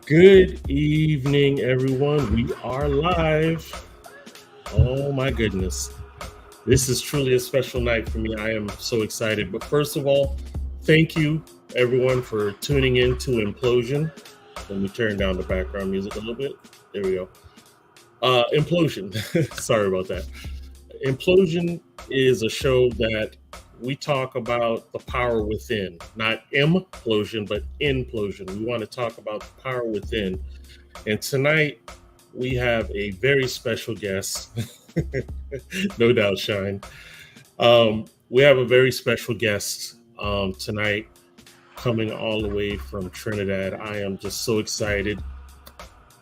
Good evening, everyone. We are live. Oh my goodness. This is truly a special night for me. I am so excited. But first of all, thank you, everyone, for tuning in to Inplosion. Let me turn down the background music a little bit. There we go. Inplosion. Sorry about that. Inplosion is a show that we talk about the power within, not implosion, but implosion. We want to talk about the power within. And tonight we have a very special guest. No doubt, Shine. We have a very special guest tonight coming all the way from Trinidad. I am just so excited.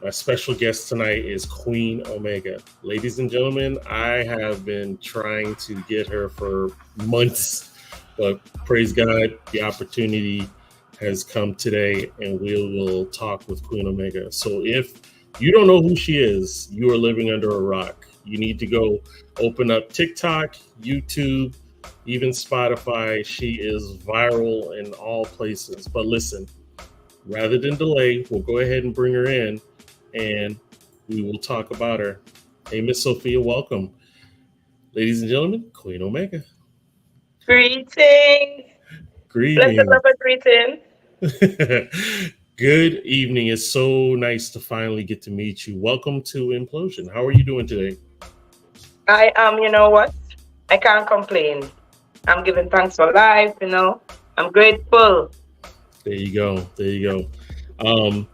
My special guest tonight is Queen Omega. Ladies and gentlemen, I have been trying to get her for months, but praise God, the opportunity has come today, and we will talk with Queen Omega. So if you don't know who she is, you are living under a rock. You need to go open up TikTok, YouTube, even Spotify. She is viral in all places. But listen, rather than delay, we'll go ahead and bring her in, and we will talk about her. Hey, Miss Sophia, welcome. Ladies and gentlemen, Queen Omega. Greetings. Greetings. Blessed love and greeting. Good evening. It's so nice to finally get to meet you. Welcome to Inplosion. How are you doing today? I am, you know what? I can't complain. I'm giving thanks for life, you know. I'm grateful. There you go. There you go.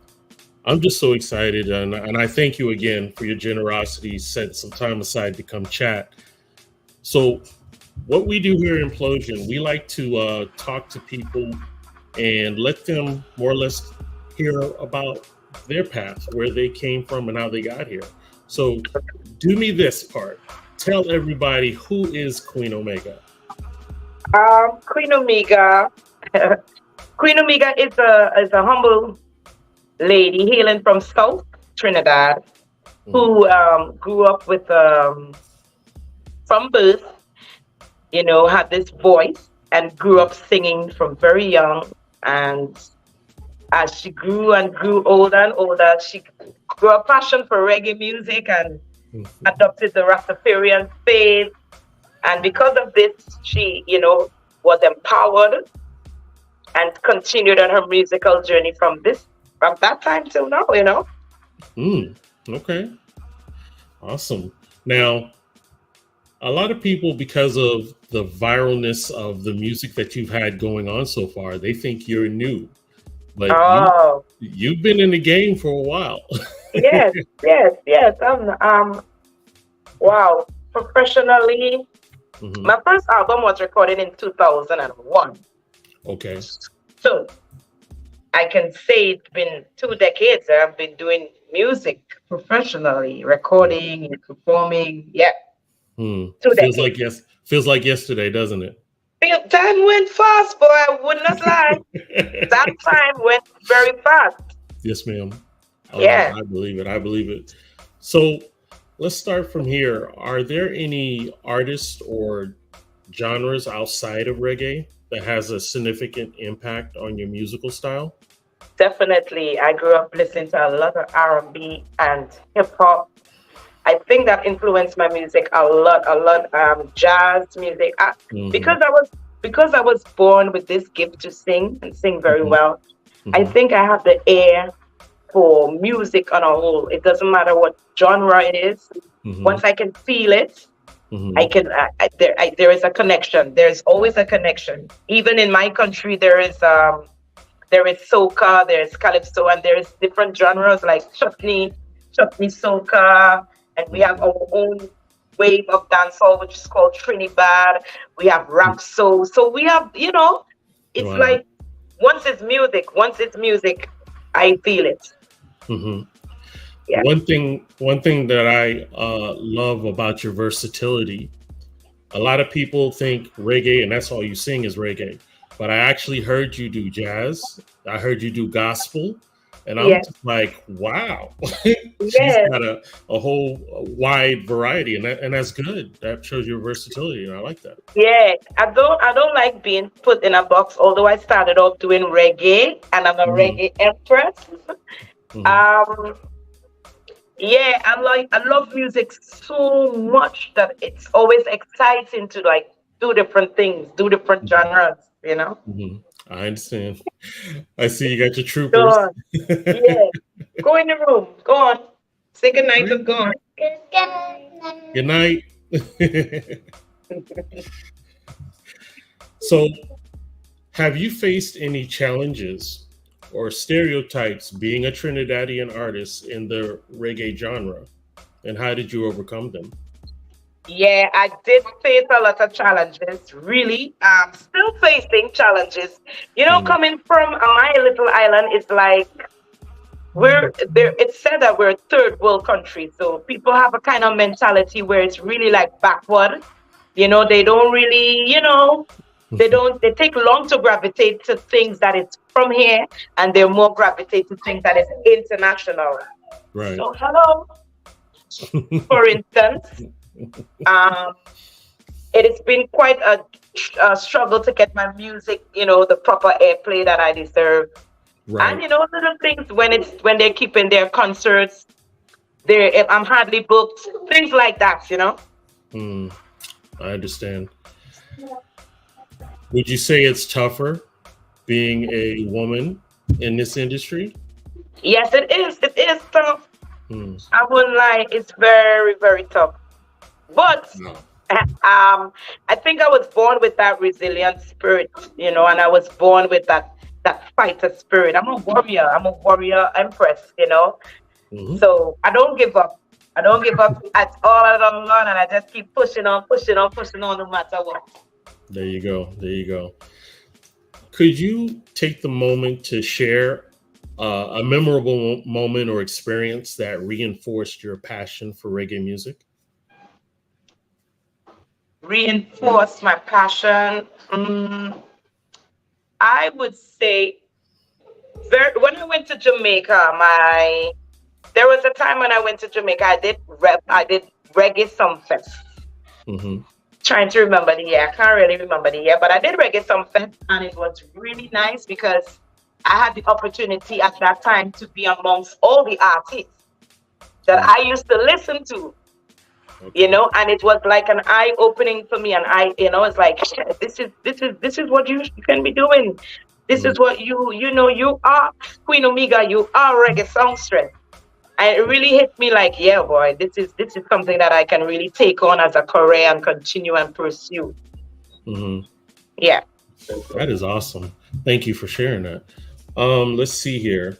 I'm just so excited, and I thank you again for your generosity. Set some time aside to come chat. So what we do here in Inplosion, we like to talk to people and let them more or less hear about their path, where they came from and how they got here. So do me this part. Tell everybody, who is Queen Omega? Queen Omega. Queen Omega is a humble lady hailing from South Trinidad, who grew up with from birth, you know, had this voice and grew up singing from very young. And as she grew and grew older and older, she grew a passion for reggae music and adopted the Rastafarian faith. And because of this, she, you know, was empowered and continued on her musical journey from that time till now, you know. Okay. Awesome. Now, a lot of people, because of the viralness of the music that you've had going on so far, they think you're new. But you've been in the game for a while. Yes. Wow. Professionally, my first album was recorded in 2001. Okay. So I can say it's been 2 decades that I've been doing music professionally, recording and performing. Yeah. 2 decades. Feels like yesterday, doesn't it? Time went fast, boy. I would not lie. That time went very fast. Yes, ma'am. Yeah. I believe it. So let's start from here. Are there any artists or genres outside of reggae that has a significant impact on your musical style? Definitely. I grew up listening to a lot of R&B and hip hop. I think that influenced my music a lot. Jazz music. Because I was born with this gift to sing and sing very well. I think I have the ear for music on a whole. It doesn't matter what genre it is. Once I can feel it, I can. There is a connection. There's always a connection. Even in my country, there is there is soca, there's calypso, and there's different genres like chutney soca, and we have our own wave of dancehall, which is called Trinidad. We have rap soul. So we have, it's Wow. like once it's music, I feel it. Hmm. Yeah. One thing that I love about your versatility, a lot of people think reggae and that's all you sing is reggae, but I actually heard you do jazz. I heard you do gospel, and I'm Yes. just like, wow, she's Yes. got a whole wide variety, and that's good. That shows your versatility, and I like that. Yeah. I don't like being put in a box, although I started off doing reggae and I'm a Hmm. reggae empress. Hmm. Um yeah, I love music so much that it's always exciting to like do different things, do different Hmm. genres. Hmm. I understand. I see you got your Go troopers. on. Yeah. Go in the room. Go on. Say good night and go on. Good night. So, have you faced any challenges or stereotypes being a Trinidadian artist in the reggae genre? And how did you overcome them? Yeah, I did face a lot of challenges, really. I'm still facing challenges. Mm, Coming from my little island is like we're there. It's said that we're a third world country, so people have a kind of mentality where it's really like backward. They don't really, they take long to gravitate to things that is from here, and they're more gravitate to things that is international. right. So, hello, for instance. Um, it has been quite a struggle to get my music, the proper airplay that I deserve. And Right. little things when they're keeping their concerts, if I'm hardly booked, things like that. Mm, I understand. Would you say it's tougher being a woman in this industry? Yes, it is. It is tough. Mm, I wouldn't lie. It's very, very tough. But no. I think I was born with that resilient spirit, and I was born with that fighter spirit. I'm a warrior. I'm a warrior empress. Hmm. So I don't give up. I don't give up at all. I don't learn, and I just keep pushing on, pushing on, pushing on, no matter what. There you go. There you go. Could you take the moment to share a memorable moment or experience that reinforced your passion for reggae music? Reinforce my passion. I would say when I went to Jamaica, there was a time when I went to Jamaica. I did reggae some fest. Hmm. Trying to remember the year. I can't really remember the year, but I did reggae some fest, and it was really nice because I had the opportunity at that time to be amongst all the artists that Mm, I used to listen to. okay. And it was like an eye opening for me, and it's like, "Shit, this is what you can be doing. This Mm, is what you are Queen Omega, you are reggae songstress." And it really hit me like, yeah, boy, this is something that I can really take on as a career and continue and pursue. mhm. Yeah. That is awesome. Thank you for sharing that. Let's see here.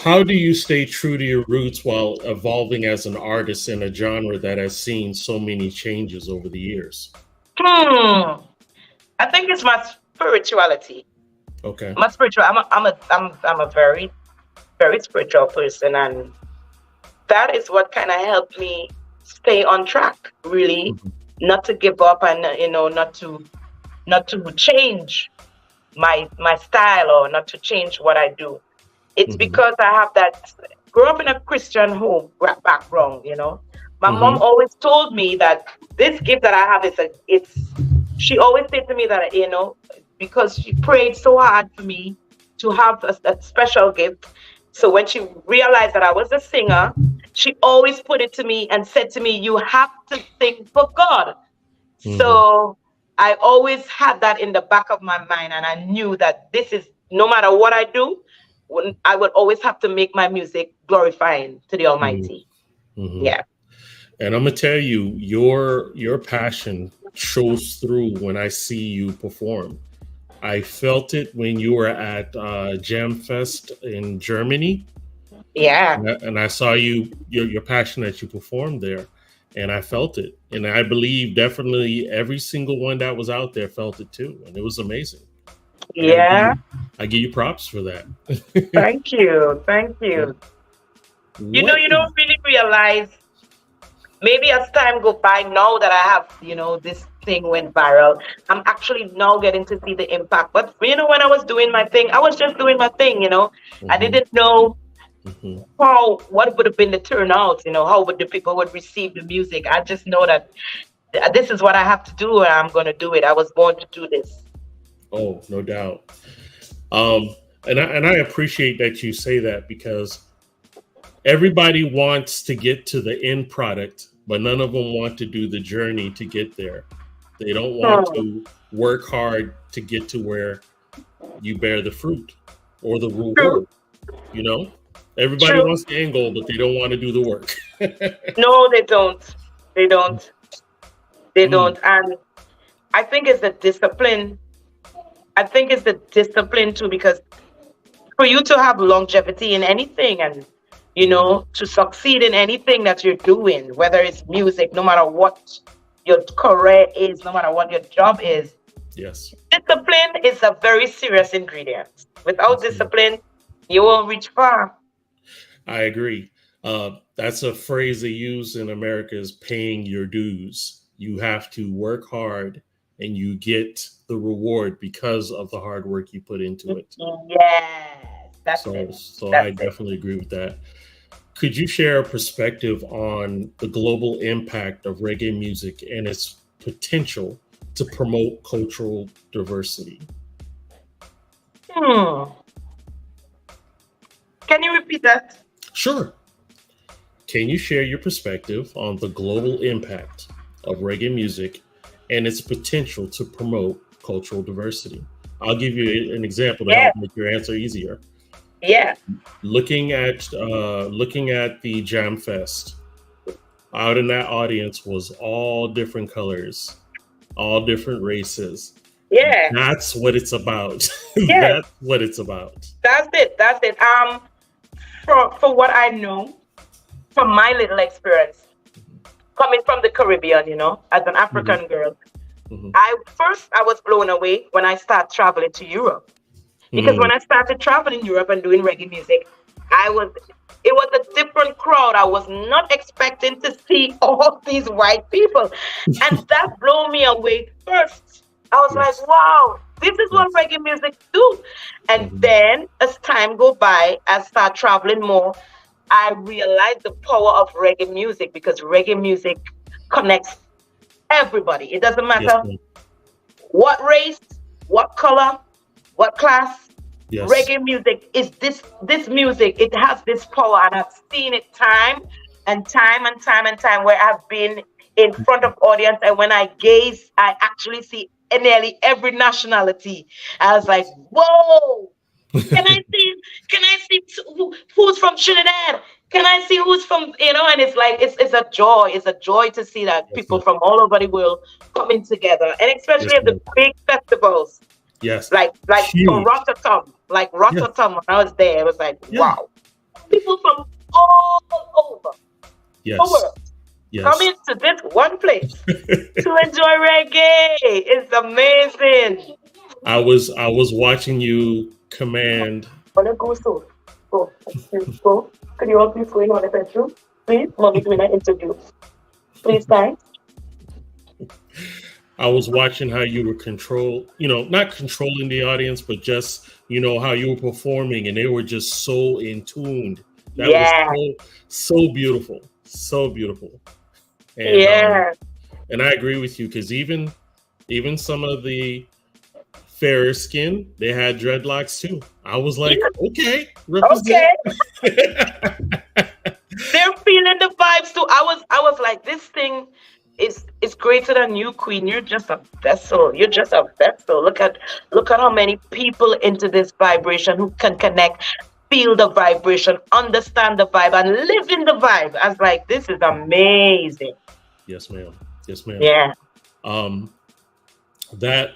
How do you stay true to your roots while evolving as an artist in a genre that has seen so many changes over the years? Hmm. I think it's my spirituality. Okay. My spiritual. I'm a very, very spiritual person, and that is what kind of helped me stay on track. Really, Mhm. not to give up, and not to change my style, or not to change what I do. It's Mhm. because I have that grew up in a Christian home background. My mom Mhm. always told me that this gift that I have it's she always said to me that because she prayed so hard for me to have a special gift. So when she realized that I was a singer, she always put it to me and said to me, "You have to sing for God." Mhm. So I always had that in the back of my mind, and I knew that this is no matter what I do, I would always have to make my music glorifying to the Mhm. Almighty. Mhm. Yeah. And I'm gonna tell you, your passion shows through when I see you perform. I felt it when you were at Jam Fest in Germany, Yeah. and I saw your passion that you performed there, and I felt it, and I believe definitely every single one that was out there felt it too, and it was amazing. I got to Yeah. I give you props for that. Thank you. Thank Yeah. you. What You is? don't really realize, maybe as time go by, now that I have, this thing went viral, I'm actually now getting to see the impact. But when I was doing my thing, I was just doing my thing. I Hmm. didn't know Hmm. what would have been the turnout, how would the people would receive the music. I just know that this is what I have to do and I'm gonna do it. I was born to do this. Oh, no doubt. Um, and I appreciate that you say that because everybody wants to get to the end product, but none of them want to do the journey to get there. They don't want Hmm. to work hard to get to where you bear the fruit or the True, reward. You know, everybody true. wants the end goal, but they don't want to do the work. No, they don't. They don't. They Mm, don't. And I think it's the discipline. I think it's the discipline too, because for you to have longevity in anything and mhm. to succeed in anything that you're doing, whether it's music, no matter what your career is, no matter what your job is, Yes, discipline is a very serious ingredient. Without yes, ma'am. discipline, you won't reach far. I agree. That's a phrase they use in America is paying your dues. You have to work hard and you get the reward because of the hard work you put into it. Yes, that's So, it. so I That's it. definitely agree with that. Could you share a perspective on the global impact of reggae music and its potential to promote cultural diversity? Hmm. Can you repeat that? Sure. Can you share your perspective on the global impact of reggae music and its potential to promote cultural diversity? I'll give you an example to Yeah, help make your answer easier. yeah, Looking at the Jam Fest, out in that audience was all different colors, all different races. yeah, That's what it's about. yes. That's what it's about. That's it. That's it. For what I know, from my little experience, coming from the Caribbean, as an Mhm, African girl, mhm, I was blown away when I started traveling to Europe. Because mhm. when I started traveling Europe and doing reggae music, I was it was a different crowd. I was not expecting to see all these white people. And that blew me away first. I was like, Yes, wow, this is what yes. reggae music do. And Mhm. then as time go by, I start traveling more, I realized the power of reggae music, because reggae music connects everybody. It doesn't Yes, matter ma'am. what race, what color, what class. Yes. Reggae music is this music. It has this power, and I've seen it time and time and time and time where I've been in front of audience, and when I gaze, I actually see nearly every nationality. I was like, whoa! Can I see? Can I see who's from Trinidad? Can I see who's from? And it's like it's a joy. It's a joy to see that Yes, people ma'am. from all over the world coming together, and Yes, especially at the ma'am. big festivals Yes. like for Huge. Rotterdam, like Yes. Rotterdam. When I was there, it was like, Yeah. wow, people from all over the Yes. world Yes. coming to this one place to enjoy reggae. It's amazing. I was watching you command. Wanna go soon? Go. Please go. Could you all please go in on the bedroom? Please, mommy doing an interview. Please, thanks. I was watching how you were not controlling the audience, but just how you were performing, and they were just so in tuned. That was Yeah, so beautiful, so beautiful. And yeah. and I agree with you because even some of the fairer skin, they had dreadlocks too. I was like, Yeah. okay, represent. Okay. They're feeling the vibes too. I was like, this thing is greater than you, Queen. You're just a vessel. You're just a vessel. Look at how many people into this vibration who can connect, feel the vibration, understand the vibe, and live in the vibe. I was like, this is amazing. Yes, ma'am. Yes, ma'am. Yeah. Um, that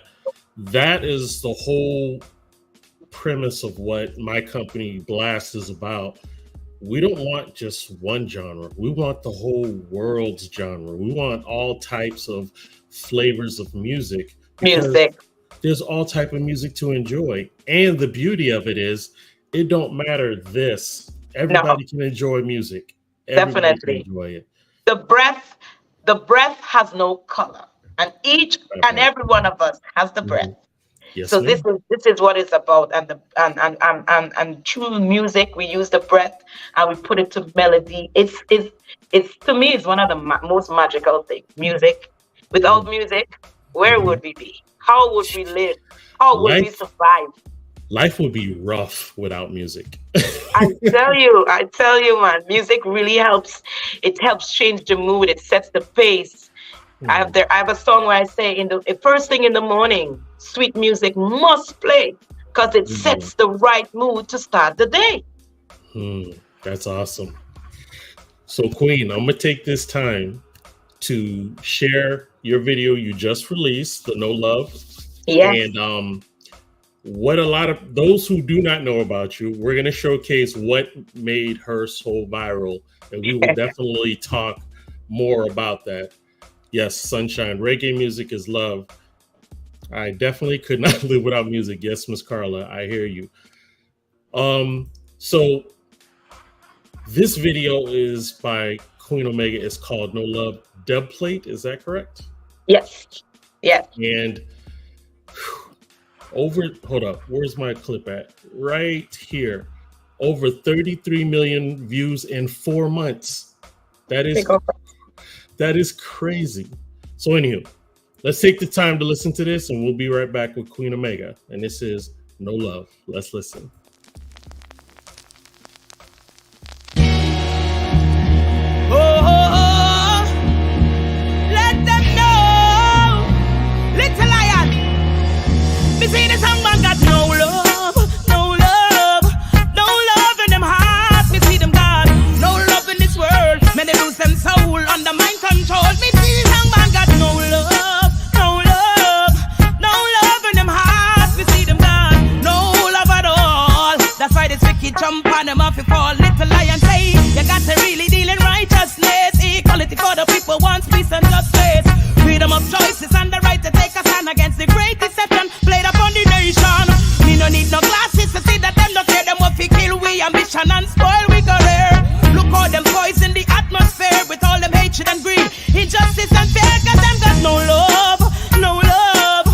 that is the whole premise of what my company Blast is about. We don't want just one genre. We want the whole world's genre. We want all types of flavors of music because Music. there's all type of music to enjoy. And the beauty of it is it don't matter this. No, Everybody can enjoy music. Everybody can definitely. enjoy it. The breath, the breath has no color. And each That and part. every one of us has the breath. Mhm. Yes, So ma'am. this is what it's about, and the and true music. We use the breath and we put it to melody. It's to me it's one of the most magical things. Music. Without music, where Mhm. would we be? How would we live? How would we Life survive? life would be rough without music. I tell you, man, music really helps. It helps change the mood. It sets the pace. Hmm. I have a song where I say in the first thing in the morning, sweet music must play because it Mhm. sets the right mood to start the day. Hmm. That's awesome. So, Queen, I'm gonna take this time to share your video you just released, the No Love, Yes. and what a lot of those who do not know about you, we're gonna showcase what made her so viral, and we will definitely talk more about that. Yes, sunshine, reggae music is love. I definitely could not live without music. Yes, Miss Carla, I hear you. So this video is by Queen Omega. It's called No Love Dub Plate. Is that correct? Yes. Yes. And hold up, where's my clip at? Right here. Over 33 million views in 4 months. That Pick is up. that is crazy. So anywho, let's take the time to listen to this and we'll be right back with Queen Omega. And this is No Love. Let's listen. Oh, oh, oh, let them know, little lion. Me see the song man got no love, no love, no love in them heart. Me see them got no love in this world. Many lose them soul under mind control. Me see the song man got no love, no love, no love in them heart. Me see them got no love at all. That's why this wicked jump on them off fall. Little lion say you got to really deal in righteousness. Equality for the people wants peace and justice. Freedom of choices and the right to take a stand against the great deception played upon the nation. Me no need no glasses to see that them no care them what we kill we ambition and spoil we career. Look how them poison the atmosphere with all them hatred and greed, injustice and fear. Cause them got no love, no love,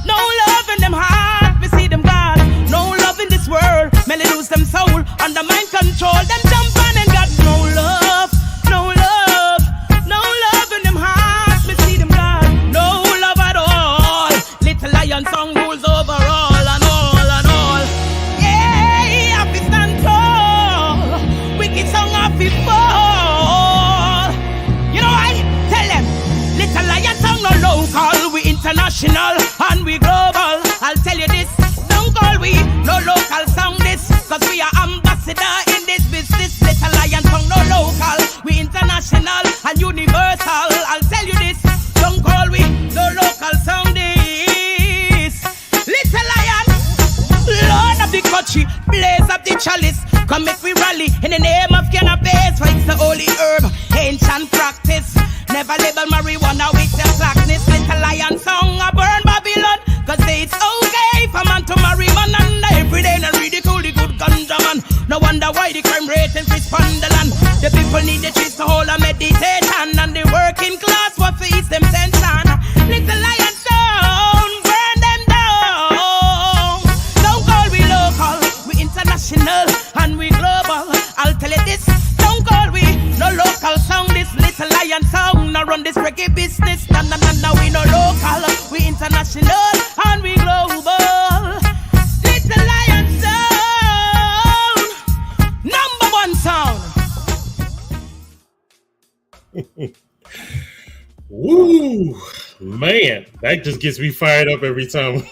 no love in them heart. We see them got no love in this world. Many lose them soul under mind control. Them jump on and got no love, no love, no love in them heart. We see them got no love at all. Little lion song rules over all and all and all. Yeah, happy stand tall. Wicked song happy fall. You know I tell them, little lion song no local, we international and we global. I'll tell you this, don't call we no local song this, cause we are ambassador in this business. Little lion song no local, we international and universal. I'll tell you this, don't call we no local song this. Little lion, Lord of the country, blaze up the chalice. Come make we rally in the name of cannabis, for it's the holy herb, ancient practice. Never label marijuana with the blackness. Little lion song I burn Babylon, cause it's okay for man to marry man. And every day and ridicule the good ganja man. No wonder why the crime rate increase on the land. The people need the trees to hold a meditation, and the working class what to ease them tension. Little lion song burn them down. Don't call we local, we international and we global. I'll tell you this, don't call we no local song. This little lion song now run this reggae business. No, no, no, no, we no local, we international and we global. Little lion sound, #1 sound. Woo, man, that just gets me fired up every time.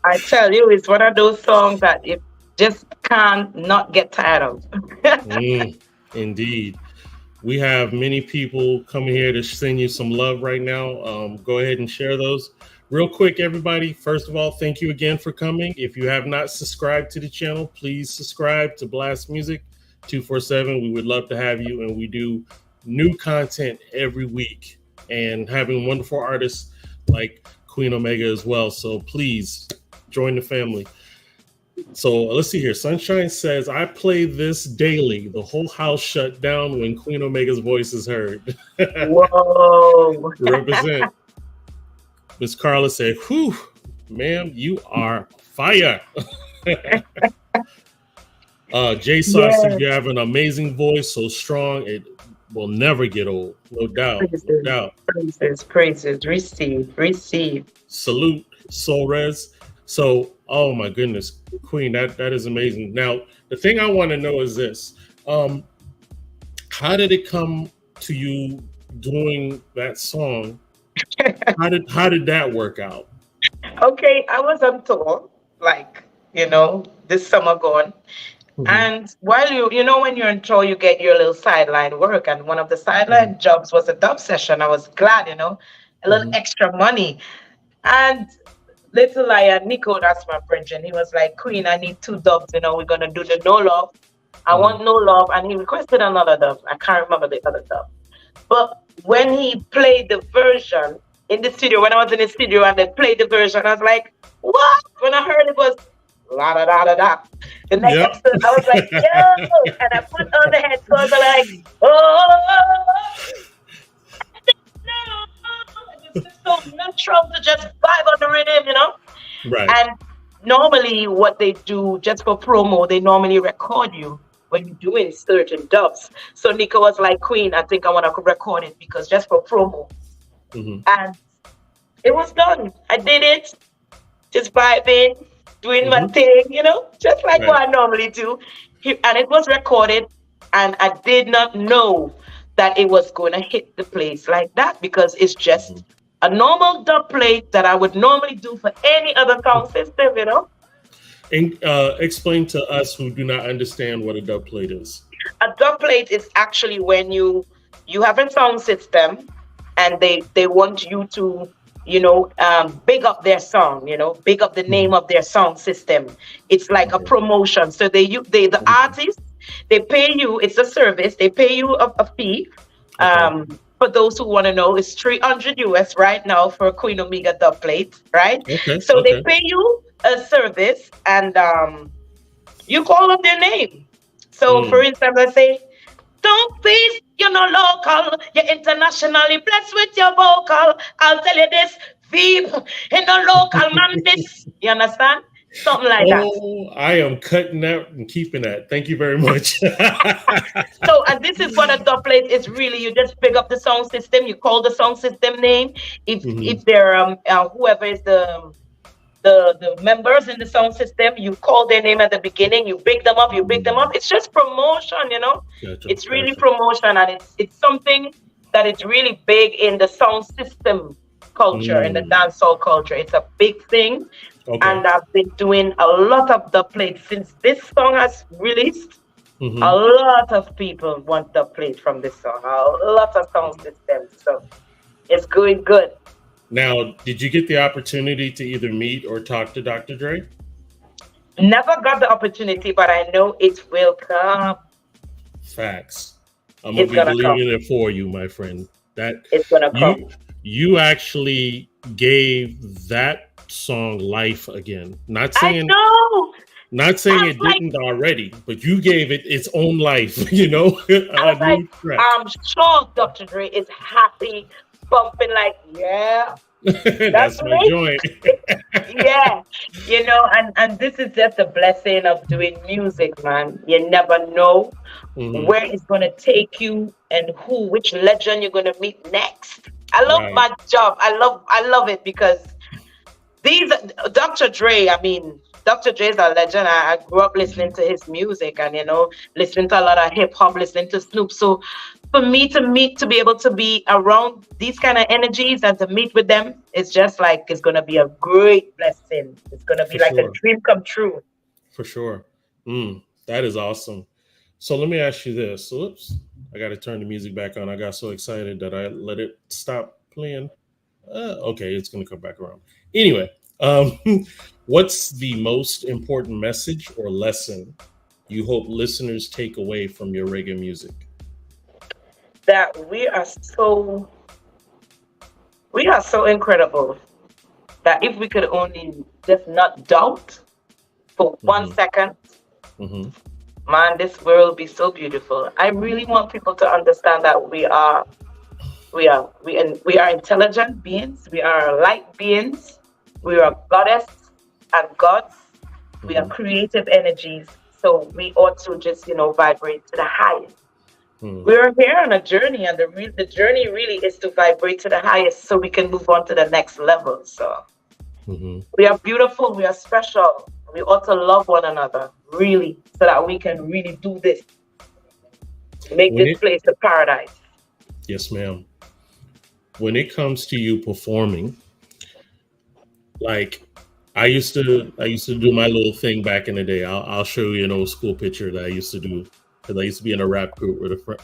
I tell you, it's one of those songs that you just can't not get tired of. Indeed. We have many people coming here to send you some love right now. Go ahead and share those. Real quick, everybody. First of all, thank you again for coming. If you have not subscribed to the channel, please subscribe to Blast Music 247. We would love to have you, and we do new content every week and having wonderful artists like Queen Omega as well. So please join the family. So let's see here. Sunshine says, I play this daily. The whole house shut down when Queen Omega's voice is heard. Whoa. Represent. Miss Carla said, whew, ma'am, you are fire. Jay Sauce Yes. says, you have an amazing voice, so strong, it will never get old. No doubt. No doubt. Praises. Receive. Salute, Solres. So, oh my goodness, Queen, that is amazing. Now, the thing I want to know is this. How did it come to you doing that song? How did that work out? Okay, I was on tour, like, this summer gone. Mhm. And while when you're on tour, you get your little sideline work. And one of the sideline jobs was a dub session. I was glad, a little extra money. And little liar Nico, that's my friend, and he was like, Queen, I need 2 dubs, we're gonna do the No Love. I want No Love, and he requested another dub. I can't remember the other dub. But when he played the version in the studio, when I was in the studio and they played the version, I was like, what? When I heard it was la da da da da. The next episode, I was like, yo, and I put on the headphones and like, oh. It's just so natural to just vibe on the rhythm, Right. And normally what they do just for promo, they normally record you when you're doing certain dubs. So Nico was like, Queen, I think I want to record it because just for promo. And it was done. I did it, just vibing, doing my thing, just like what I normally do. And it was recorded, and I did not know that it was going to hit the place like that because it's just a normal dub plate that I would normally do for any other sound system, And explain to us who do not understand what a dub plate is. A dub plate is actually when you have a sound system and they want you to, big up their song, big up the name of their sound system. It's like a promotion. So the artist, they pay you, it's a service, they pay you a fee. For those who want to know, it's $300 US right now for a Queen Omega dub plate, right? So they pay you a service and you call up their name. So for instance, I say, don't please, you're not local, you're internationally blessed with your vocal. I'll tell you this, Veep, in the local man, this, you understand? Something like that. Oh, I am cutting that and keeping that. Thank you very much. So, and this is what a dub plate is really. You just pick up the sound system, you call the sound system name. If they're whoever is the members in the sound system, you call their name at the beginning, you big them up. It's just promotion, It's really promotion, and it's something that is really big in the sound system culture, in the dancehall culture. It's a big thing. And I've been doing a lot of dub plates since this song has released. A lot of people want dub plate from this song. A lot of sound systems. So it's going good. Now, did you get the opportunity to either meet or talk to Dr. Dre? Never got the opportunity, but I know it will come. Facts. I'm going to be believing it for you, my friend. It's going to come. You actually gave that song life again. Not saying it didn't already, but you gave it its own life, I'm sure Dr. Dre is happy, bumping like, yeah. That's my joint. Yeah, and this is just a blessing of doing music, man. You never know where it's going to take you and which legend you're going to meet next. I love my job. I love it because Dr. Dre, Dr. Dre's a legend. I grew up listening to his music and, listening to a lot of hip hop, listening to Snoop. So for me to be able to be around these kind of energies and to meet with them, it's just like, it's going to be a great blessing. It's going to be a dream come true. For sure. That is awesome. So let me ask you this. Oops, I got to turn the music back on. I got so excited that I let it stop playing. Okay, it's going to come back around. Anyway, what's the most important message or lesson you hope listeners take away from your reggae music? That we are so incredible that if we could only just not doubt for one Hmm. second, Hmm. man, this world will be so beautiful. I really want people to understand that we are intelligent beings. We are light beings. We are goddess and gods. We are Hmm. creative energies. So we ought to just vibrate to the highest. Hmm. We're here on a journey, and the journey really is to vibrate to the highest, so we can move on to the next level. So Hmm. we are beautiful. We are special. We ought to love one another, really, so that we can really do this, make When this it, place a paradise. yes, ma'am. When it comes to you performing, like I used to do my little thing back in the day. I'll show you an old school picture that I used to do because I used to be in a rap group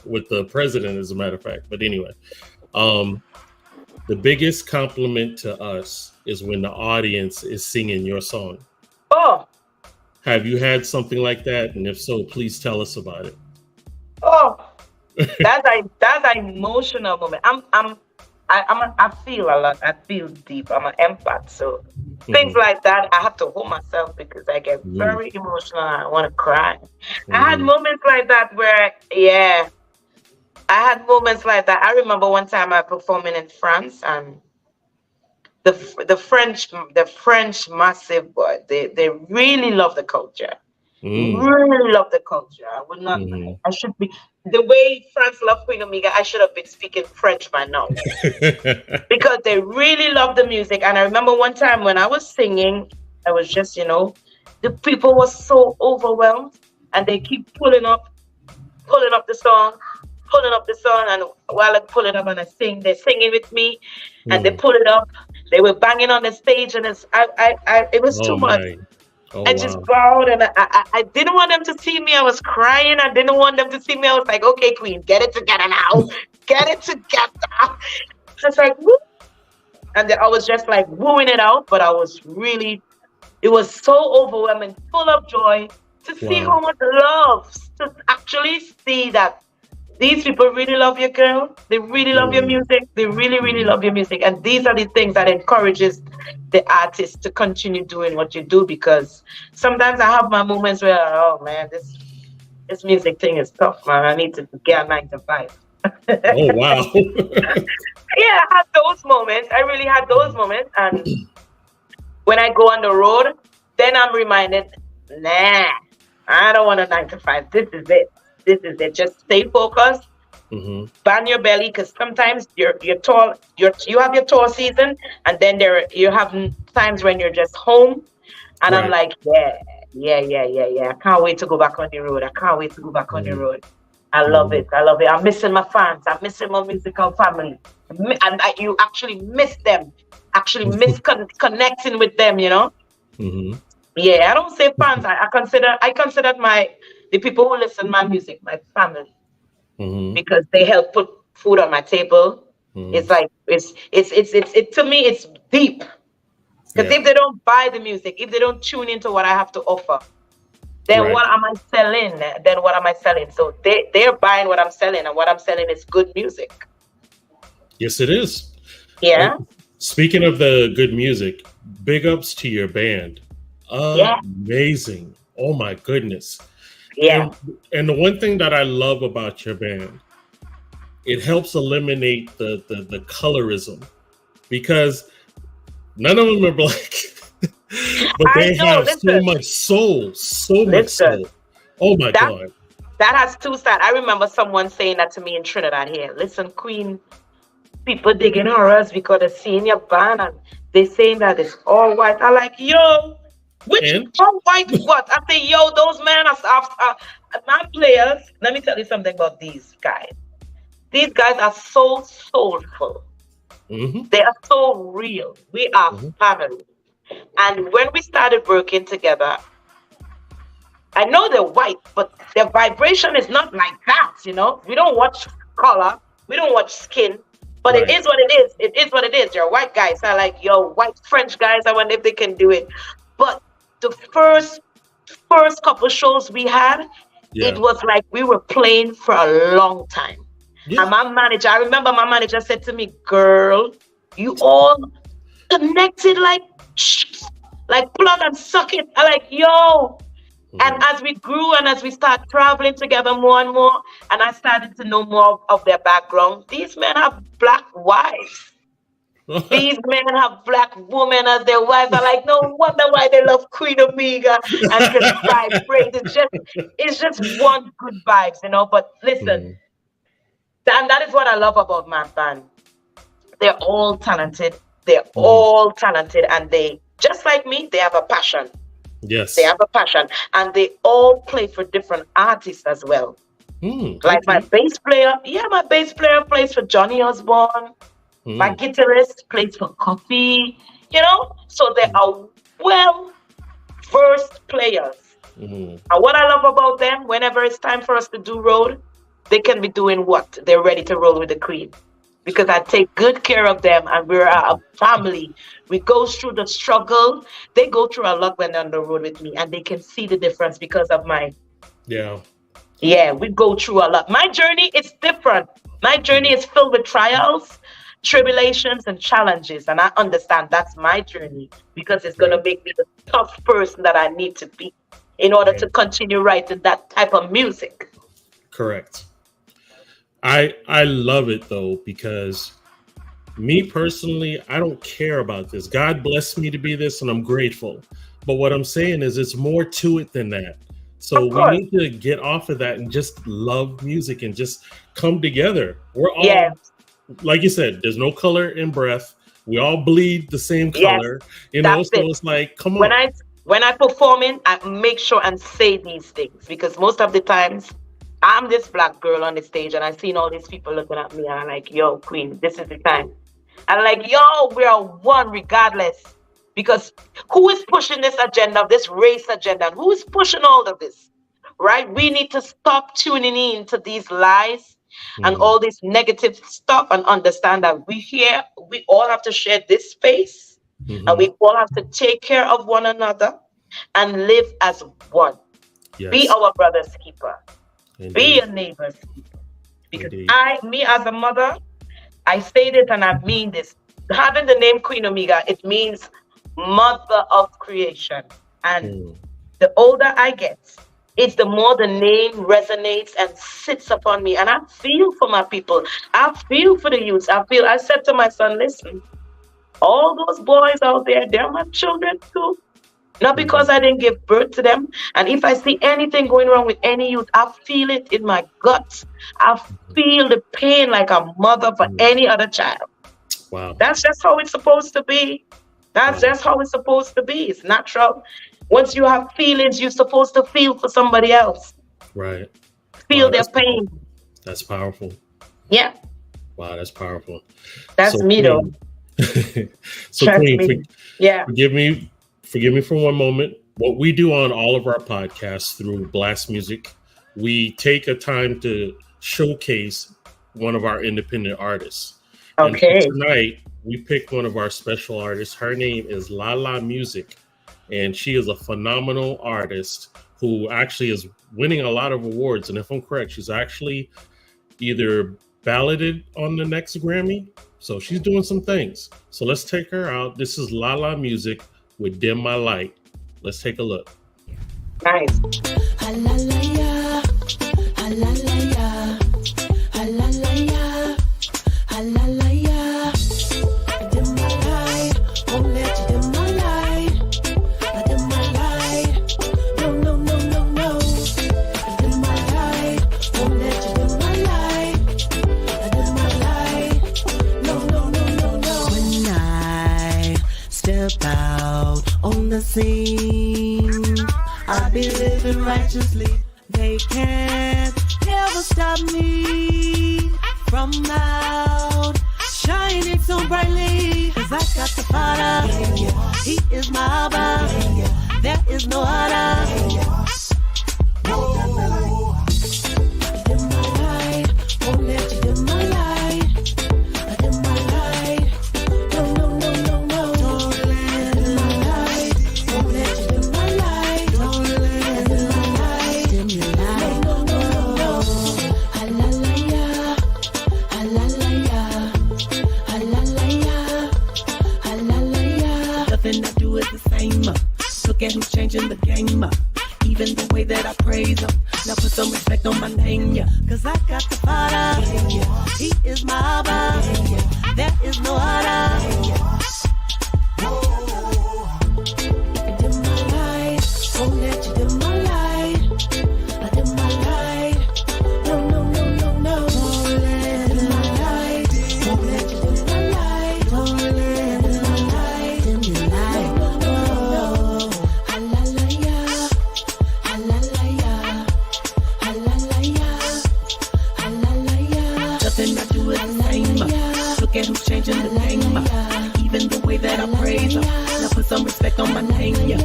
with the president, as a matter of fact. But anyway, um, the biggest compliment to us is when the audience is singing your song. Oh, Have you had something like that? And if so, please tell us about oh, it. that's an emotional moment. I feel a lot. I feel deep. I'm an empath, so things Hmm. like that I have to hold myself because I get Hmm. very emotional. I want to cry. I had Hmm. moments like that where, yeah, I had moments like that. I remember one time I performing in France, and the French massive boy. They really love the culture. Really love the culture. I would not. Hmm. I should be the way France love Queen Omega. I should have been speaking French by now because they really love the music. And I remember one time when I was singing, I was just, the people were so overwhelmed, and they keep pulling up the song, pulling up the song, and while I pull it up and I sing, they're singing with me, and they Mm. pull it up. They were banging on the stage, and it was too Oh much. my. Oh I just wow. bowed, and I didn't want them to see me. I was crying. I didn't want them to see me. I was like, okay, Queen, get it together now. Get it together. Just like, woo. And then I was just like wooing it out, but it was so overwhelming, full of joy to see Wow. how much love, to actually see that these people really love your girl. They really love your Mm. music. They really, really Mhm. love your music. And these are the things that encourages the artist to continue doing what you do, because sometimes I have my moments where, oh man, this music thing is tough, man. I need to get a 9 to 5. Oh wow. Yeah, I had those moments. I really had those moments. And when I go on the road, then I'm reminded, nah, I don't want a 9 to 5. This is it. This is it. Just stay focused, Hmm. bang your belly, because sometimes you're tall, you have your tour season, and then you have times when you're just home, and I'm Right. like, yeah, yeah, yeah, yeah, yeah. I can't wait to go back on the road. I can't wait to go back on the Hmm. road. I love Hmm. it. I love it. I'm missing my fans. I'm missing my musical family. You actually miss them. Actually miss connecting with them. Hmm. Yeah, I don't say fans. I consider the people who listen to my music my family, Hmm. because they help put food on my table. Hmm. It's like it to me it's deep. Because Yeah. if they don't buy the music, if they don't tune into what I have to offer, then Right. what am I selling? Then what am I selling? So they're buying what I'm selling, and what I'm selling is good music. Yes, it is. Uh, Yeah, Speaking of the good music, big ups to your band. yeah, Amazing. Oh my goodness. yeah. And the one thing that I love about your band, it helps eliminate the colorism because none of them are black, but I they know. have so Listen, much soul, so much listen. soul. Oh my That God. that has two sides. I remember someone saying that to me in Trinidad here. Listen, Queen, people digging horrors because they're seeing your band, and they saying that it's all white. I like, yo, which And all white what? I say, yo, those men are my players. Let me tell you something about these guys. These guys are so soulful. mhm, They are so real. We are mhm, family. And when we started working together, I know they're white, but their vibration is not like that. We don't watch color, we don't watch skin. But it Right. is what it is. It is what it is. You're white guys. I like yo white French guys. I wonder if they can do it. But the first couple shows we had, it Yeah. was like we were playing for a long time. Yeah. And my manager, I remember my manager said to me, "Girl, you all connected like plug and suck it." I like yo. And as we grew and as we start traveling together more and more, and I started to know more of their background, these men have black wives. These men have black women as their wives. I like, no wonder why they love Queen Omega and can vibrate. It's just one good vibes, you know. But listen, Mhm. and that is what I love about my band. They're all talented. They're Mhm. all talented, and they just like me, they have a passion. Yes. They have a passion, and they all play for different artists as well. Like my Okay. bass player, my bass player plays for Johnny Osborne. My Mm. guitarist plays for Coffee, so they are well versed players. Mhm. And what I love about them, whenever it's time for us to do road, they can be doing what? They're ready to roll with the Queen. Because I take good care of them and we're a family. We go through the struggle. They go through a lot when they're on the road with me and they can see the difference because of Yeah. we go through a lot. My journey is different. My journey is filled with trials, tribulations, and challenges. And I understand that's my journey because it's going to Right. make me the tough person that I need to be in order Right. to continue writing that type of music. Correct. I love it though because me personally, I don't care about this. God blessed me to be this, and I'm grateful. But what I'm saying is, it's more to it than that. So Of we course. need to get off of that and just love music and just come together. We're Yes, all, like you said, there's no color in breath. We all bleed the same yes, color, that's so it. it's like, come When on. I performing, I make sure and say these things because most of the times I'm this black girl on the stage and I seen all these people looking at me and I'm like, yo, Queen, this is the time. And like, yo, we are one regardless. Because who is pushing this agenda, this race agenda? And who is pushing all of this? Right? We need to stop tuning in to these lies and Mhm. all this negative stuff and understand that we all have to share this space and we Mhm. all have to take care of one another and live as one. Be Yes, our brother's keeper. Be indeed, your neighbor's keeper. Because indeed. me as a mother, I say this and I mean this. Having the name Queen Omega, it means mother of creation. And Mm. the older I get, it's the more the name resonates and sits upon me. And I feel for my people. I feel for the youth. I said to my son, listen, all those boys out there, they're my children too. Not because Mhm. I didn't give birth to them. And if I see anything going wrong with any youth, I feel it in my guts. I feel the pain like a mother for Mhm. any other child. Wow. That's just how it's supposed to be. That's Wow. just how it's supposed to be. It's natural. Once you have feelings, you're supposed to feel for somebody else. Right. Feel Wow. their pain. That's powerful. Yeah, Wow. That's powerful. that's So me though. Queen, so Trust Queen, me. Yeah. forgive me for one moment. What we do on all of our podcasts through Blast Music, we take a time to showcase one of our independent artists. And for Okay. tonight, we picked one of our special artists. Her name is Lala Music, and she is a phenomenal artist who actually is winning a lot of awards. And if I'm correct, she's actually either balloted on the next Grammy. So she's doing some things. So let's take her out. This is Lala Music with Dim My Light. Let's take a look. Nice. Halalaya, halalaya, halalaya, halalaya. Dim my light, won't let you dim my light. Dim my light, no, no, no, no, no. Dim my light, won't let you dim my light. Dim my light, no, no, no, no, no. When I step out on the scene, I'll be living righteously. They can't ever stop me from out shining so brightly. 'Cause I got the Father, He is my Abba. There is no other. Dim my light, won't let you dim my light. Dim changing the game. Even the way that I praise him. Now put some respect on my name, yeah. Cause I got the Father. He is my Abba. There is no other. You dim my light. Won't let you dim my light. I dim my light. No, no, no, no, no. Won't let dim my light. Won't let you dim my light. Won't let dim my light. Dim your light. No, no, no. Hallelujah. Hallelujah. Hallelujah. Hallelujah. Nothing I do is the same. Look at who's changing the game. Even the way that I praise him. Now put some respect on my name, yeah.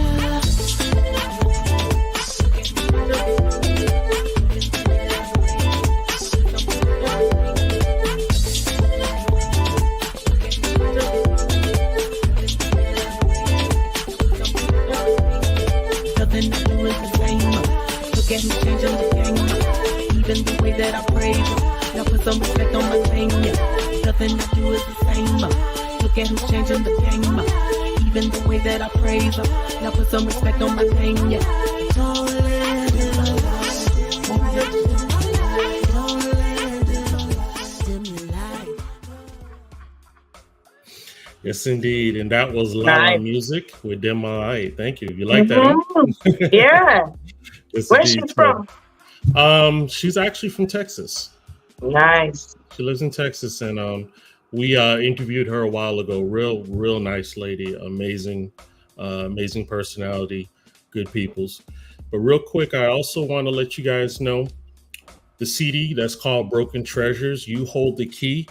Nothing I do is the same. Look at who's changing the game. Even the way that I praise him. Now put some respect on my name, yeah. Nothing I do is the same. Look at who's changing the game. Even the way that I praise him. Now put some respect on my name, yeah. Don't let it dim my light. Don't let it dim your light. Yes, indeed. And that was Lala Nice. Music with Dim My Light. Thank you. You like that? Huh? Yeah. Yes, Where's indeed. she from? She's actually from Texas. Nice. She lives in Texas, and we interviewed her a while ago. Real nice lady, amazing personality, good peoples. But real quick, I also want to let you guys know the CD that's called Broken Treasures. You Hold the Key.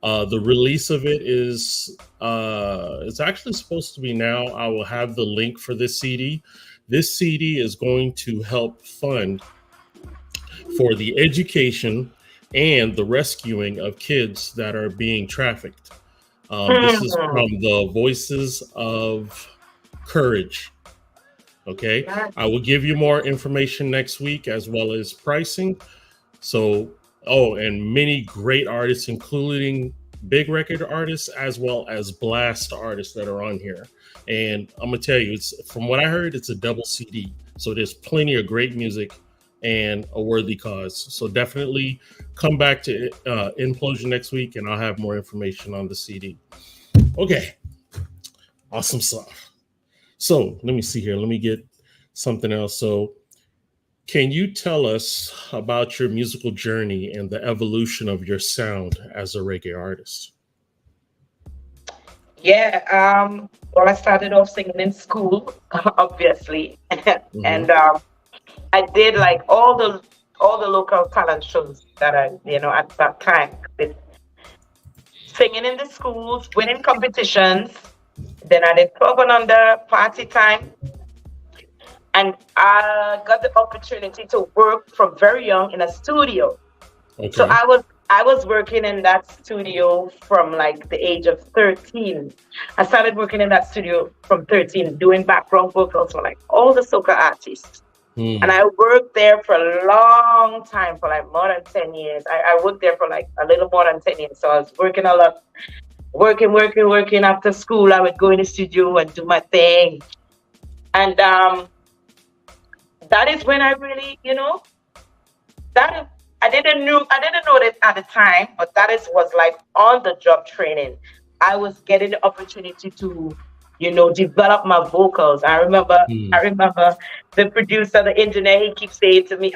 The release of it is it's actually supposed to be now. I will have the link for this CD. This CD is going to help fund for the education and the rescuing of kids that are being trafficked. This is from the Voices of Courage. Okay. I will give you more information next week as well as pricing. So, and many great artists, including big record artists as well as blast artists that are on here. And I'm gonna tell you, it's from what I heard, it's a double CD. So there's plenty of great music and a worthy cause. So definitely come back to Inplosion next week, and I'll have more information on the CD. Okay, awesome stuff. So let me see here. Let me get something else. So can you tell us about your musical journey and the evolution of your sound as a reggae artist? Yeah. Well, I started off singing in school, obviously, and I did like all the local talent shows that I, at that time. Singing in the schools, winning competitions. Then I did 12 and under party time. And I got the opportunity to work from very young in a studio. Okay. So I was working in that studio from like the age of 13. I started working in that studio from 13, doing background vocals for like all the soca artists. And I worked there for a long time, for like more than 10 years. I worked there for like a little more than 10 years. So I was working a lot, working. After school, I would go in the studio and do my thing. And that is when I really, I didn't know that at the time, but was like on the job training. I was getting the opportunity to, develop my vocals. I remember the producer, the engineer, he keeps saying to me,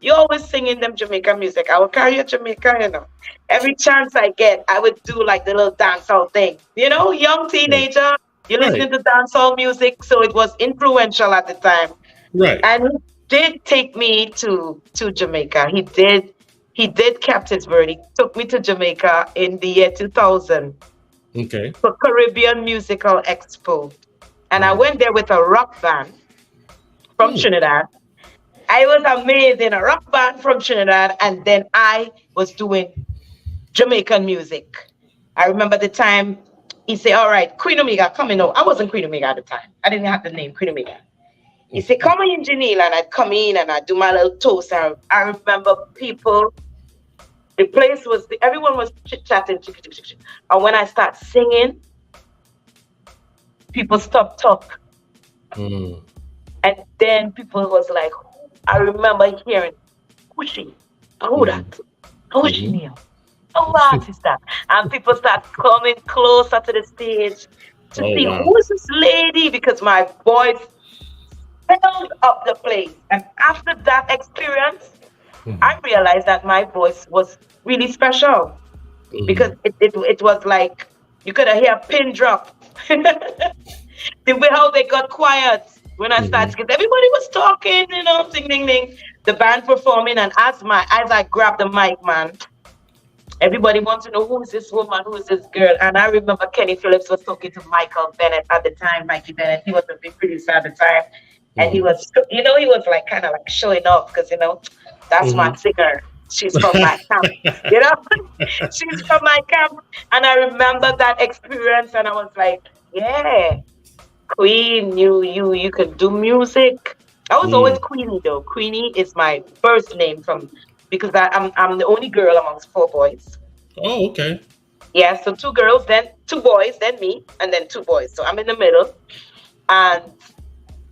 you always singing them Jamaican music. I will carry a Jamaica, Every chance I get, I would do like the little dancehall thing. Young teenager, you're listening to dancehall music, so it was influential at the time. Right. And he did take me to Jamaica. He did kept his word. He took me to Jamaica in the year 2000. Okay. For Caribbean Musical Expo. And I went there with a rock band from Trinidad. I was amazed in a rock band from Trinidad, and then I was doing Jamaican music. I remember the time he said, all right, Queen Omega, come in. I wasn't Queen Omega at the time. I didn't have the name Queen Omega. He said, come in, Janelle, and I'd come in and I'd do my little toast. I remember people, the place was, everyone was chit-chatting. And when I start singing, people stop talk. then people was like, I remember hearing, who's she? Oh, Mm-hmm. that. Who's she Mm-hmm. name? Oh, what is that? And people start coming closer to the stage to Oh see wow. who is this lady because my voice filled up the place. And after that experience, I Mm-hmm. realized that my voice was really special because Mm-hmm. it was like you could hear a pin drop. The way how they got quiet when I started, Mm-hmm. because everybody was talking, ding ding ding, the band performing, and as I grabbed the mic, man, everybody wants to know who is this woman, who is this girl. And I remember Kenny Phillips was talking to Michael Bennett at the time, Mikey Bennett. He was a big producer at the time. And he Mm-hmm. was, he was like kind of like showing off because, that's my Mm-hmm. singer. She's from my camp, you know, she's from my camp. And I remember that experience and I was like, yeah, Queen, you can do music. I was always Mm. Queenie though. Queenie is my first name from because I'm the only girl amongst four boys. Oh, okay. Yeah, so two girls, then two boys, then me, and then two boys. So I'm in the middle. And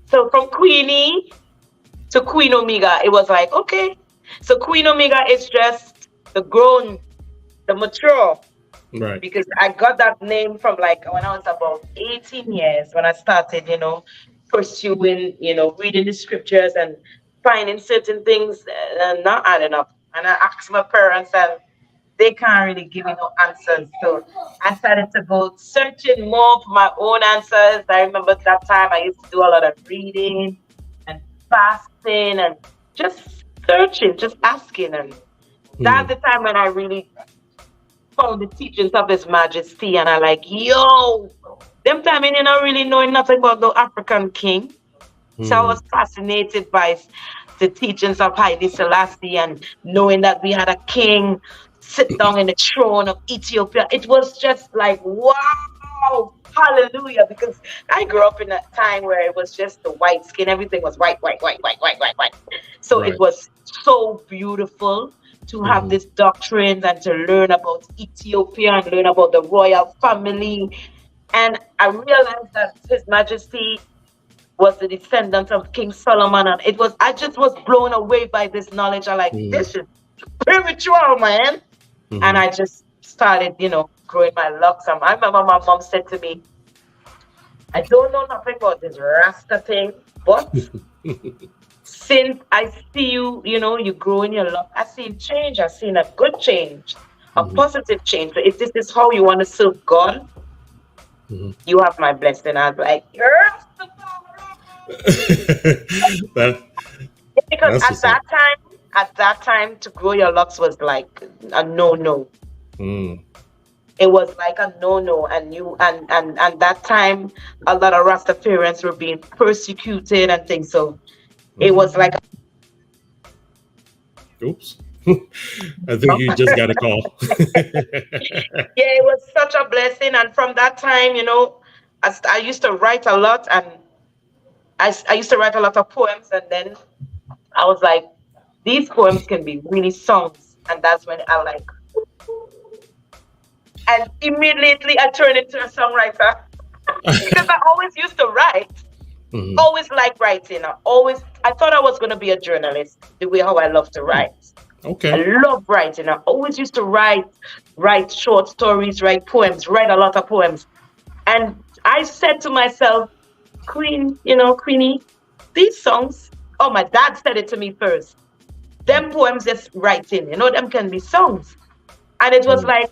so from Queenie to Queen Omega, it was like, okay. So Queen Omega is just the grown, the mature, Right. because I got that name from like when I was about 18 years when I started, pursuing, reading the scriptures and finding certain things and not adding up. And I asked my parents and they can't really give me no answers. So I started to go searching more for my own answers. I remember that time I used to do a lot of reading and fasting and just searching, just asking. And that's Mm. the time when I really found the teachings of His Majesty. And I like, yo, them time I not really knowing nothing about the African king. So I Mm. was fascinated by the teachings of Haile Selassie and knowing that we had a king sit down in the throne of Ethiopia. It was just like, wow, hallelujah. Because I grew up in a time where it was just the white skin, everything was white, white, white, white, white, white, white. So it Right. was so beautiful to have Mm-hmm. this doctrine and to learn about Ethiopia and learn about the royal family. And I realized that His Majesty was the descendant of King Solomon. And I just was blown away by this knowledge. I like, Mm-hmm. this is spiritual, man. And Mm-hmm. I just started, growing my locks. And I remember my mom said to me, I don't know nothing about this Rasta thing, but since I see you, you grow in your locks, I see change. I seen a good change, a Mm-hmm. positive change. So if this is how you want to serve God, Mm-hmm. you have my blessing. I was like, yes, that because that's what's up. at that time, to grow your locks was like a no. Mm. It was like a no, and and that time, a lot of Rastafarians were being persecuted and things. So it was like, Oops. I think you just got a call. yeah, it was such a blessing. And from that time, I used to write a lot, and I used to write a lot of poems, and then I was like, these poems can be really songs, and that's when I like. And immediately I turned into a songwriter because I always used to write, Mhm. always like writing. I thought I was going to be a journalist the way how I love to write. I Okay. love writing. I always used to write short stories, write poems, write a lot of poems. And I said to myself, Queenie, these songs, oh, my dad said it to me first. Them poems just writing, them can be songs. And it was Mm. like,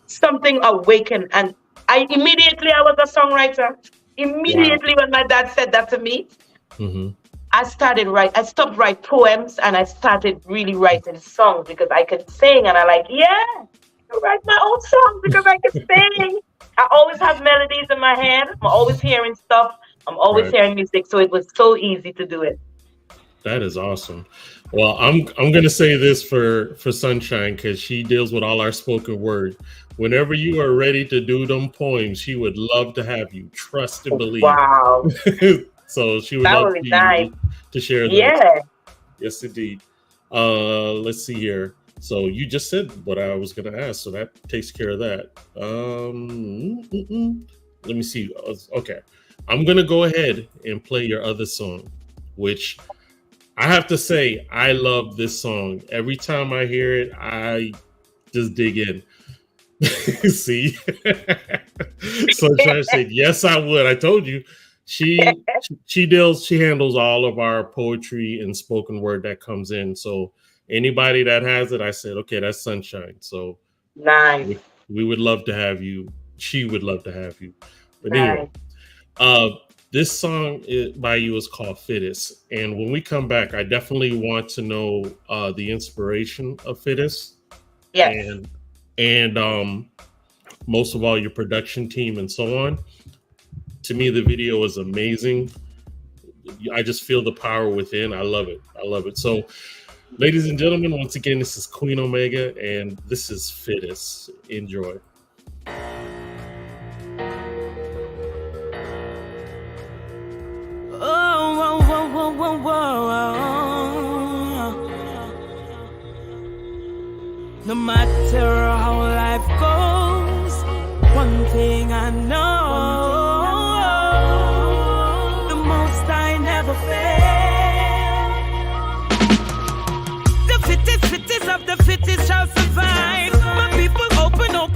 something awakened and I was a songwriter. Wow. Immediately when my dad said that to me, Hmm. I stopped writing poems and I started really writing songs because I could sing and I like, yeah, I write my own songs because I can sing. I always have melodies in my head. I'm always hearing stuff. I'm always Right. hearing music. So it was so easy to do it. That is awesome. Well, I'm gonna say this for Sunshine because she deals with all our spoken word. Whenever you are ready to do them poems, she would love to have you. Trust and believe. Wow. So she would That love would be nice. to share those. Yeah. Yes, indeed. Let's see here. So you just said what I was going to ask, so that takes care of that. Let me see. Okay. I'm gonna go ahead and play your other song, which I have to say I love this song. Every time I hear it, I just dig in. See, Sunshine said, "Yes, I would." I told you, she handles all of our poetry and spoken word that comes in. So anybody that has it, I said, okay, that's Sunshine. So Nice, we would love to have you. She would love to have you. But nice. anyway, this song by you is called "Fittest," and when we come back, I definitely want to know the inspiration of "Fittest." Yes. And most of all your production team and so on. To me, the video is amazing. I just feel the power within. I love it. I love it. So, ladies and gentlemen, once again, this is Queen Omega, and this is Fittest. Enjoy. No matter how life goes, one thing I know, the most I never fail. The fittest of the fittest shall survive. My people, open up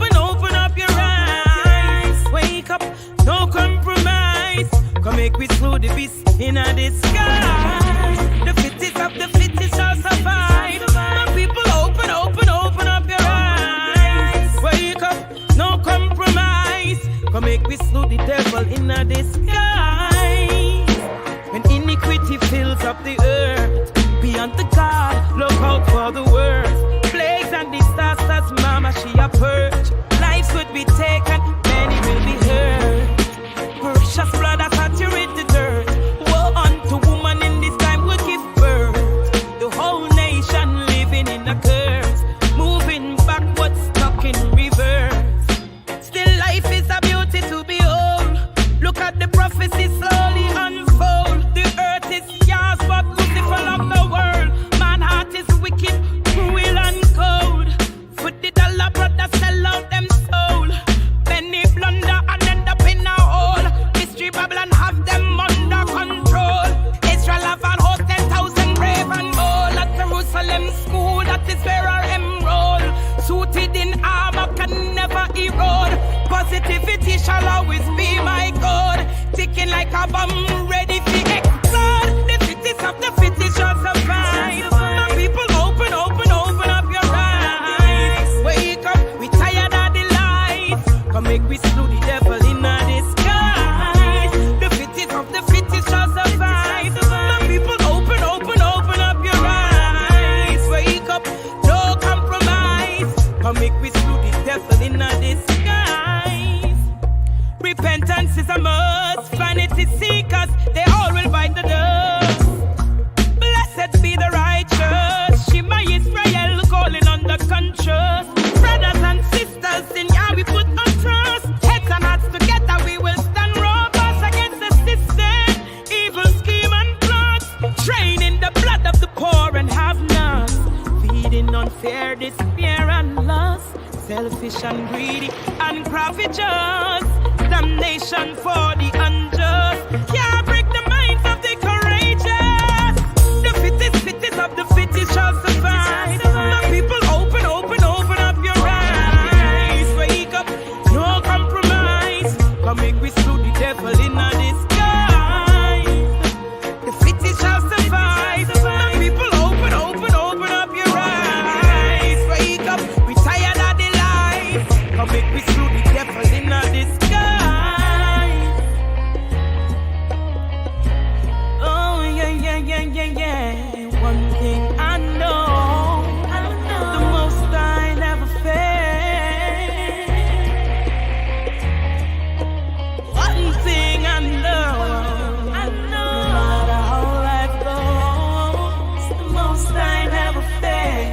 your eyes. Wake up, no compromise. Come make we slew the beast in a disguise. The fittest of the fittest shall survive. My people, open up your eyes. Wake up, no compromise. Come make we slew the devil in a disguise. When iniquity fills up the earth, beyond the God, look out for the worst. Plagues and disasters, mama, she a purge. Lives would be taken, many will be hurt. Precious blood that saturate the dirt. Woe unto woman in this time will give birth. The whole nation living in a curse, moving backwards, stuck in reverse. Still life is a beauty to behold. Look at the prophecy slowly unfold. The earth is yours, but Lucifer of the world. Man heart is wicked, cruel and cold. Put the dollar brother sell out them soul. Many blunder and end up in a hole. Mystery Babylon have them under control. Israel have an host 10,000 brave and bold. At Jerusalem school, that is where our enroll. Suited in armor can never erode. Positivity shall always be my God. Ticking like a bomb, ready to explode. The fittest of the fittest shall survive. My people, open up your eyes. Wake up, we tired of the lies. Come make we slew the devil in a disguise. The fittest of the fittest shall survive. My people, open up your eyes. Wake up, no compromise. Come make we slew the devil in a disguise. Repentance is a must. Vanity seekers, they all will bite the dust. Blessed be the righteous. Shema Israel calling on the conscious. Brothers and sisters, in Yah we put our trust. Heads and hearts together, we will stand robust against the system. Evil scheme and plots. Draining the blood of the poor and have-nots. Feeding on fear, despair and lust. Selfish and greedy and covetous. Damnation for the unjust. Can't break the minds of the courageous. The fittest of the fittest shall survive. My people, open up your eyes. Wake up, no compromise. Come make we slew the devil in a disguise. The fittest shall survive. My people, open up your eyes. Wake up, we tired of the lies. Come make we slew the devil in a disguise. Oh yeah. One thing I know, the most I never fail. One thing I know, no matter how life goes, the most I never fail.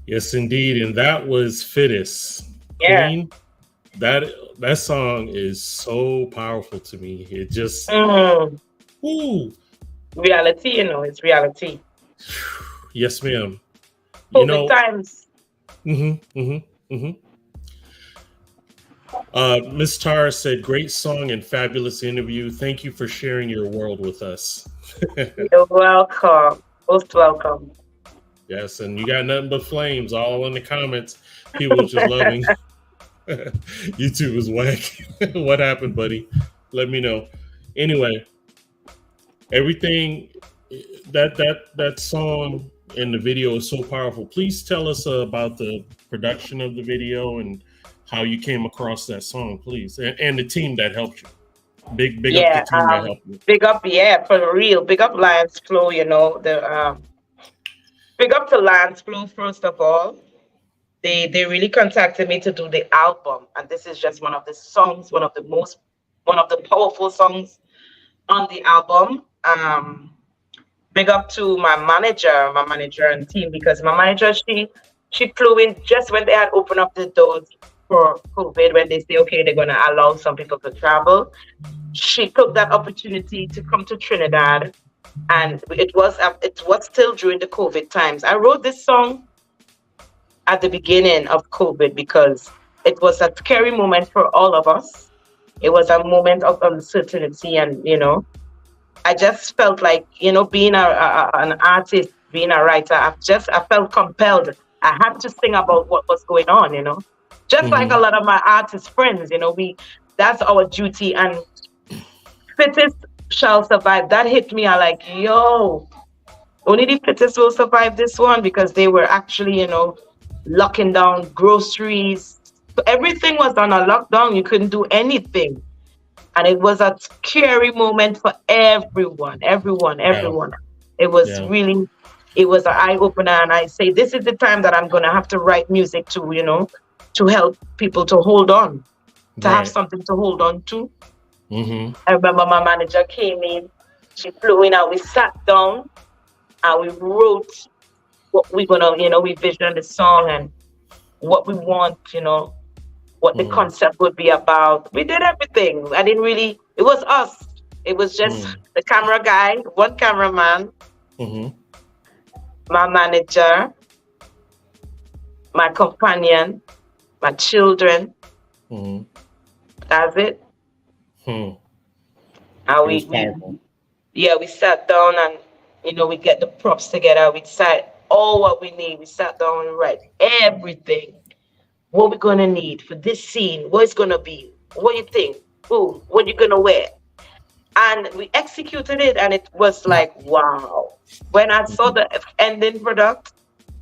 Yes, indeed, and that was Fittest. Yeah. Queen, that that song is so powerful to me. It just, Mm. ooh, Reality, it's reality. yes, ma'am. You COVID know, times. mm-hmm, mm-hmm, mm-hmm. Miss Tara said, "Great song and fabulous interview. Thank you for sharing your world with us." You're welcome. Most welcome. Yes, and you got nothing but flames all in the comments. People just loving. YouTube is whack. What happened, buddy? Let me know. Anyway, everything that song and the video is so powerful. Please tell us about the production of the video and how you came across that song, please, and the team that helped you. Big up the Yeah, team that helped you. big up, yeah, for real. Big up Lions Flow, the big up to Lions Flow first of all. They really contacted me to do the album, and this is just one of the songs, one of the powerful songs on the album. Big up to my manager and team, because my manager, she flew in just when they had opened up the doors for COVID, when they say okay, they're gonna allow some people to travel. She took that opportunity to come to Trinidad, and it was still during the COVID times. I wrote this song at the beginning of COVID because it was a scary moment for all of us. It was a moment of uncertainty, and I just felt like, being an artist, being a writer, I felt compelled. I had to sing about what was going on, just like a Mm-hmm. lot of my artist friends, that's our duty. And fittest shall survive. That hit me. I like, yo, only the fittest will survive this one, because they were actually, locking down groceries. So everything was on a lockdown. You couldn't do anything. And it was a scary moment for everyone, everyone, Wow. everyone. It was Yeah. really, it was an eye opener. And I say, this is the time that I'm going to have to write music to, to help people to hold on, to have Right. something to hold on to. Mm-hmm. I remember my manager came in, she flew in, and we sat down and we wrote what we're going to, we visioned the song and what we want, what the Mm-hmm. concept would be about. We did everything. I didn't really, it was us. It was just the camera guy, one cameraman, Mm-hmm. my manager, my companion, my children. Mm-hmm. That's it. Hmm. And It was powerful. we sat down and, we get the props together. We sat all what we need. We sat down and write everything. What we're gonna need for this scene, what it's gonna be, what you think, ooh, what you gonna wear. And we executed it, and it was like, wow. When I saw the ending product,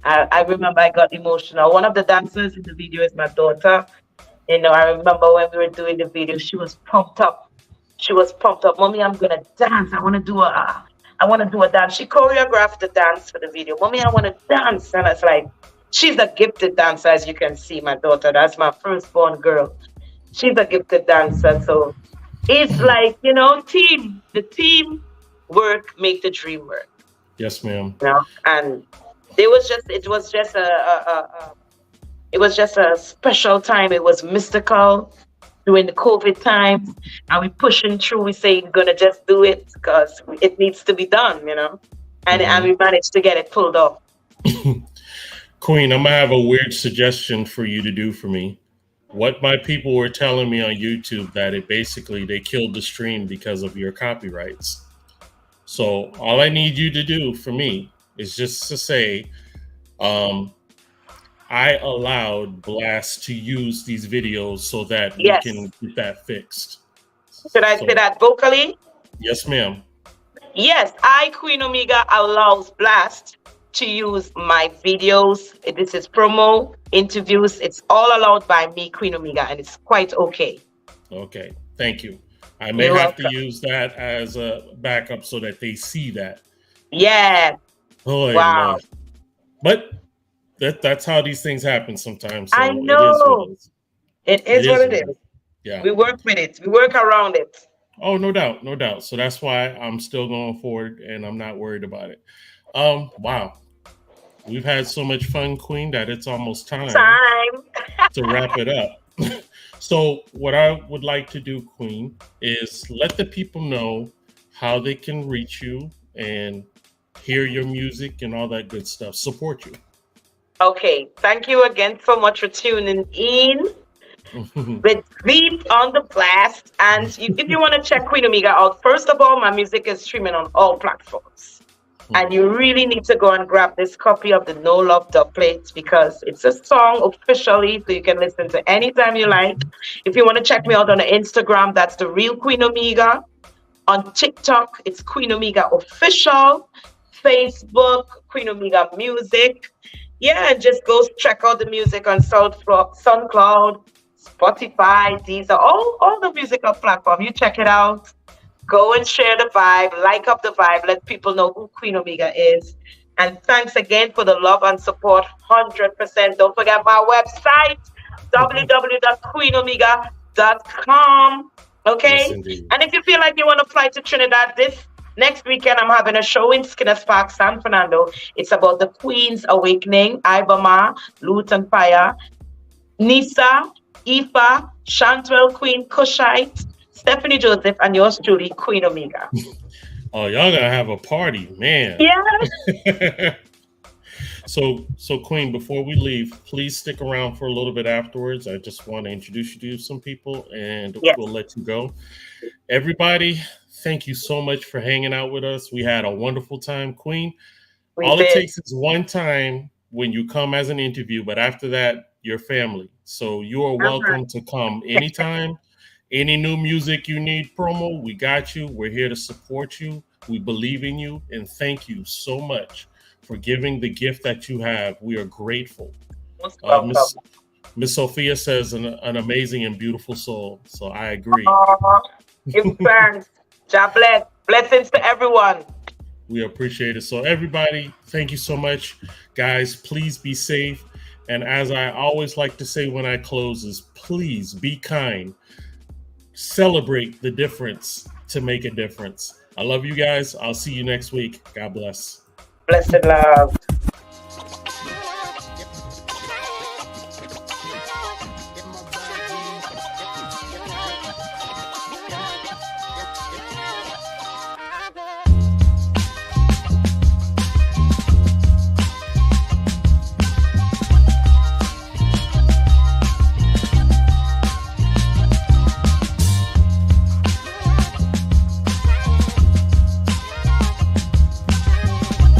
I remember I got emotional. One of the dancers in the video is my daughter. I remember when we were doing the video, she was pumped up. She was pumped up. Mommy, I'm gonna dance. I want to do a dance. She choreographed the dance for the video. Mommy, I want to dance. And it's like, she's a gifted dancer, as you can see, my daughter. That's my firstborn girl. She's a gifted dancer. So it's like, the team work make the dream work. Yes, ma'am. And it was just a special time. It was mystical during the COVID times, and we pushing through. We say we're gonna just do it because it needs to be done, and we managed to get it pulled off. Queen, I'm gonna have a weird suggestion for you to do for me. What my people were telling me on YouTube, that they killed the stream because of your copyrights. So all I need you to do for me is just to say, I allowed Blast to use these videos so that we can Yes. get that fixed. Should I say that vocally? Yes, ma'am. Yes, Queen Omega, allows Blast to use my videos. This is promo, interviews. It's all allowed by me, Queen Omega, and it's quite okay. Okay, thank you. I may You're have welcome. to use that as a backup so that they see that. Yeah. Oh, Wow. But that's how these things happen sometimes. So I it is know. what it is. It is what it is. Yeah. We work with it. We work around it. Oh, no doubt, no doubt. So that's why I'm still going forward, and I'm not worried about it. Wow, we've had so much fun, Queen, that it's almost time to wrap it up. So, what I would like to do, Queen, is let the people know how they can reach you and hear your music and all that good stuff. Support you. Okay, thank you again so much for tuning in with Beat on the Blast. And if you want to check Queen Omega out, first of all, my music is streaming on all platforms. And you really need to go and grab this copy of the No Love Dubplate because it's a song officially, so you can listen to anytime you like. If you want to check me out on the Instagram, that's the real Queen Omega. On TikTok, it's Queen Omega Official. Facebook, Queen Omega Music. Yeah, and just go check out the music on SoundCloud, Spotify, these are all the musical platform. You check it out. Go and share the vibe, like up the vibe, let people know who Queen Omega is. And thanks again for the love and support. 100%. Don't forget my website, www.queenomega.com. Okay? Yes, indeed. And if you feel like you want to fly to Trinidad this next weekend, I'm having a show in Skinners Park, San Fernando. It's about the Queen's Awakening, Ibama, Loot and Fire, Nisa, Ifa, Shantwell Queen, Kushite, Stephanie Joseph, and yours truly, Queen Omega. Oh, y'all gonna have a party, man. Yeah. So Queen, before we leave, please stick around for a little bit afterwards. I just want to introduce you to some people and we'll let you go. Everybody, thank you so much for hanging out with us. We had a wonderful time, Queen. All it takes is one time when you come as an interview, but after that, you're family. So you are welcome to come anytime. Any new music you need, promo, we got you. We're here to support you. We believe in you. And thank you so much for giving the gift that you have. We are grateful. Miss Sophia says an amazing and beautiful soul. So I agree. Give thanks. God bless. Blessings to everyone. We appreciate it. So everybody, thank you so much. Guys, please be safe. And as I always like to say when I close is please be kind. Celebrate the difference to make a difference. I love you guys. I'll see you next week. God bless. Blessed love.